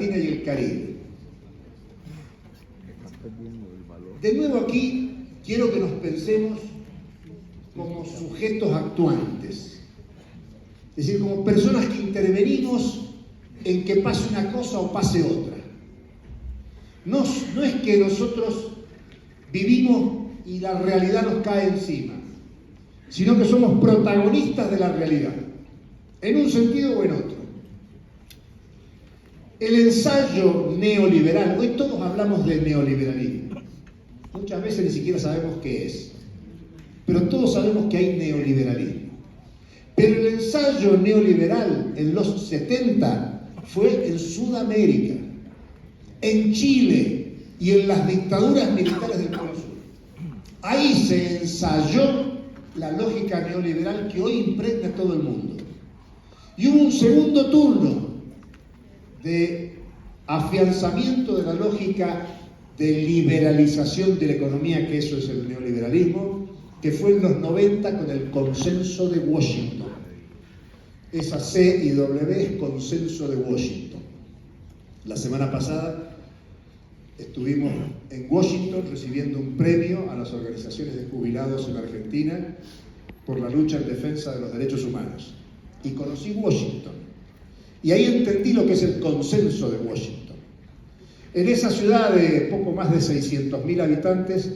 Latina y el Caribe. De nuevo aquí quiero que nos pensemos como sujetos actuantes, es decir, como personas que intervenimos en que pase una cosa o pase otra. No es que nosotros vivimos y la realidad nos cae encima, sino que somos protagonistas de la realidad, en un sentido o en otro. El ensayo neoliberal, hoy todos hablamos de neoliberalismo, muchas veces ni siquiera sabemos qué es, pero todos sabemos que hay neoliberalismo. Pero el ensayo neoliberal en los 70 fue en Sudamérica, en Chile y en las dictaduras militares del Cono Sur. Ahí se ensayó la lógica neoliberal que hoy impregna a todo el mundo. Y hubo un segundo turno de afianzamiento de la lógica de liberalización de la economía, que eso es el neoliberalismo, que fue en los 90 con el Consenso de Washington. Esa C y W es Consenso de Washington. La semana pasada estuvimos en Washington recibiendo un premio a las organizaciones de jubilados en Argentina por la lucha en defensa de los derechos humanos. Y conocí Washington. Y ahí entendí lo que es el Consenso de Washington. En esa ciudad de poco más de 600.000 habitantes,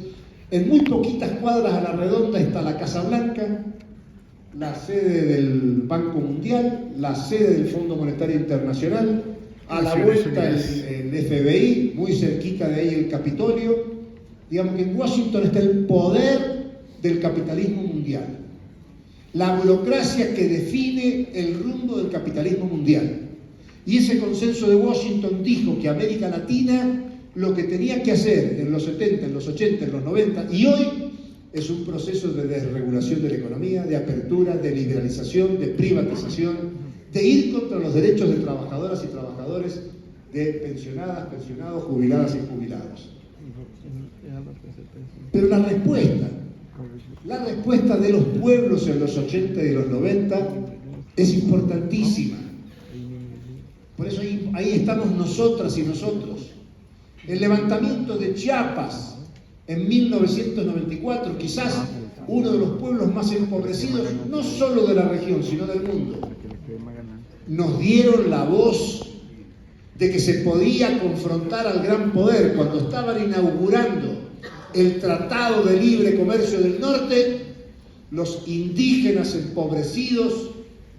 en muy poquitas cuadras a la redonda está la Casa Blanca, la sede del Banco Mundial, la sede del Fondo Monetario Internacional, a la vuelta el FBI, muy cerquita de ahí el Capitolio. Digamos que en Washington está el poder del capitalismo mundial, la burocracia que define el rumbo del capitalismo mundial. Y ese Consenso de Washington dijo que América Latina lo que tenía que hacer en los 70, en los 80, en los 90 y hoy es un proceso de desregulación de la economía, de apertura, de liberalización, de privatización, de ir contra los derechos de trabajadoras y trabajadores, de pensionadas, pensionados, jubiladas y jubilados. Pero la respuesta de los pueblos en los 80 y los 90 es importantísima. Por eso ahí estamos nosotras y nosotros. El levantamiento de Chiapas en 1994, quizás uno de los pueblos más empobrecidos, no solo de la región, sino del mundo, nos dieron la voz de que se podía confrontar al gran poder. Cuando estaban inaugurando el Tratado de Libre Comercio del Norte, los indígenas empobrecidos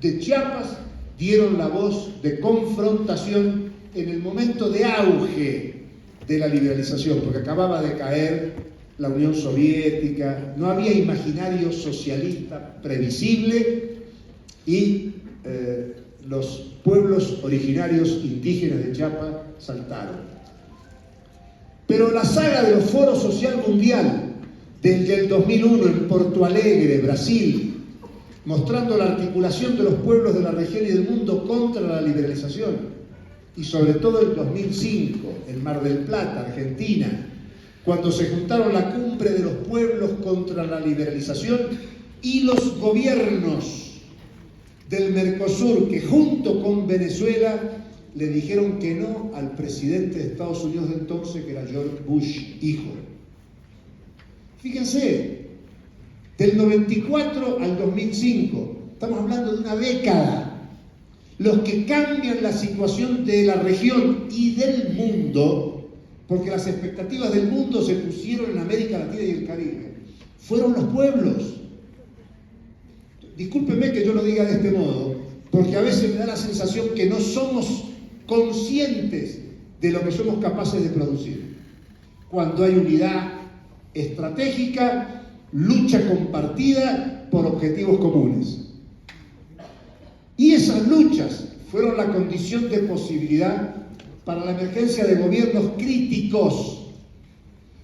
de Chiapas dieron la voz de confrontación en el momento de auge de la liberalización, porque acababa de caer la Unión Soviética, no había imaginario socialista previsible y los pueblos originarios indígenas de Chiapas saltaron. Pero la saga del Foro Social Mundial desde el 2001 en Porto Alegre, Brasil, mostrando la articulación de los pueblos de la región y del mundo contra la liberalización, y sobre todo el 2005, en Mar del Plata, Argentina, cuando se juntaron la cumbre de los pueblos contra la liberalización y los gobiernos del Mercosur, que junto con Venezuela le dijeron que no al presidente de Estados Unidos de entonces, que era George Bush, hijo. Fíjense, del 94 al 2005, estamos hablando de una década. Los que cambian la situación de la región y del mundo, porque las expectativas del mundo se pusieron en América Latina y el Caribe, fueron los pueblos. Discúlpenme que yo lo diga de este modo, porque a veces me da la sensación que no somos conscientes de lo que somos capaces de producir. Cuando hay unidad estratégica, lucha compartida por objetivos comunes. Y esas luchas fueron la condición de posibilidad para la emergencia de gobiernos críticos.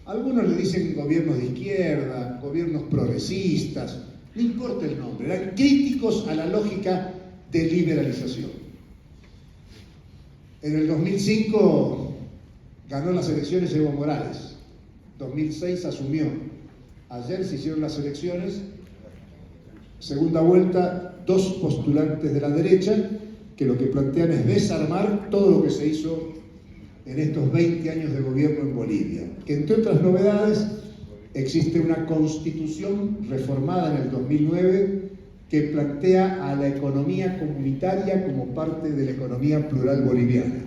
Algunos le dicen gobiernos de izquierda, gobiernos progresistas, no importa el nombre, eran críticos a la lógica de liberalización. En el 2005 ganó las elecciones Evo Morales, 2006 asumió. Ayer se hicieron las elecciones, segunda vuelta, dos postulantes de la derecha que lo que plantean es desarmar todo lo que se hizo en estos 20 años de gobierno en Bolivia, que entre otras novedades existe una constitución reformada en el 2009 que plantea a la economía comunitaria como parte de la economía plural boliviana,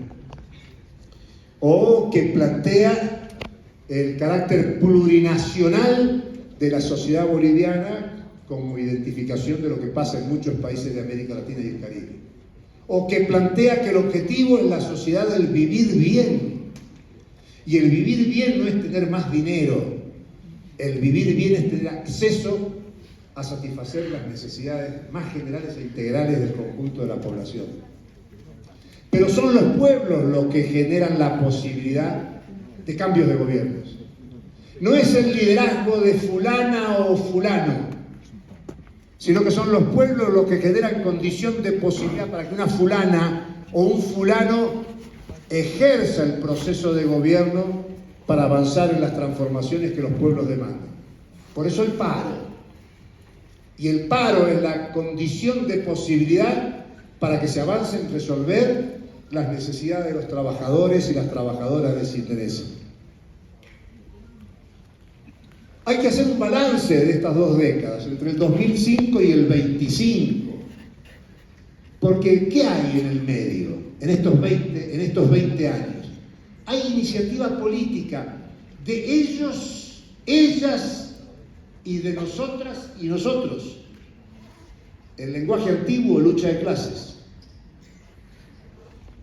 o que plantea el carácter plurinacional de la sociedad boliviana como identificación de lo que pasa en muchos países de América Latina y el Caribe, o que plantea que el objetivo en la sociedad es el vivir bien, y el vivir bien no es tener más dinero, el vivir bien es tener acceso a satisfacer las necesidades más generales e integrales del conjunto de la población. Pero son los pueblos los que generan la posibilidad de cambios de gobiernos. No es el liderazgo de fulana o fulano, sino que son los pueblos los que generan condición de posibilidad para que una fulana o un fulano ejerza el proceso de gobierno para avanzar en las transformaciones que los pueblos demandan. Por eso el paro. Y el paro es la condición de posibilidad para que se avance en resolver las necesidades de los trabajadores y las trabajadoras de ese interés. Hay que hacer un balance de estas 2 décadas, entre el 2005 y el 25. Porque, ¿qué hay en el medio, en estos 20 años? Hay iniciativa política de ellos, ellas, y de nosotras y nosotros. El lenguaje antiguo, lucha de clases.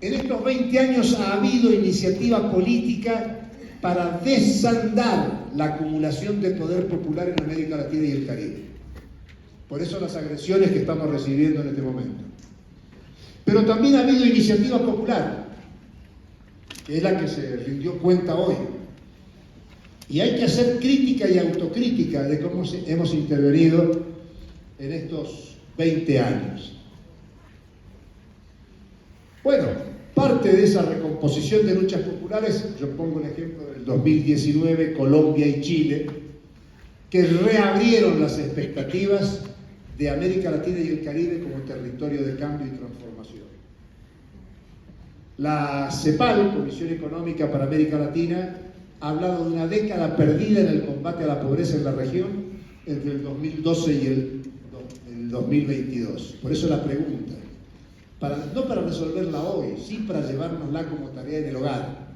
En estos 20 años ha habido iniciativa política para desandar la acumulación de poder popular en América Latina y el Caribe. Por eso las agresiones que estamos recibiendo en este momento. Pero también ha habido iniciativa popular, que es la que se rindió cuenta hoy. Y hay que hacer crítica y autocrítica de cómo hemos intervenido en estos 20 años. Bueno, parte de esa recomposición de luchas populares, yo pongo el ejemplo del 2019, Colombia y Chile, que reabrieron las expectativas de América Latina y el Caribe como territorio de cambio y transformación. La CEPAL, Comisión Económica para América Latina, ha hablado de una década perdida en el combate a la pobreza en la región entre el 2012 y el 2022. Por eso la pregunta, no para resolverla hoy, sí para llevárnosla como tarea en el hogar.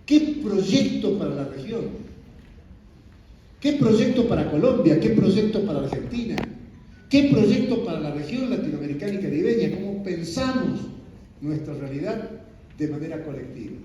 ¿Qué proyecto para la región? ¿Qué proyecto para Colombia? ¿Qué proyecto para Argentina? ¿Qué proyecto para la región latinoamericana y caribeña? ¿Cómo pensamos nuestra realidad de manera colectiva?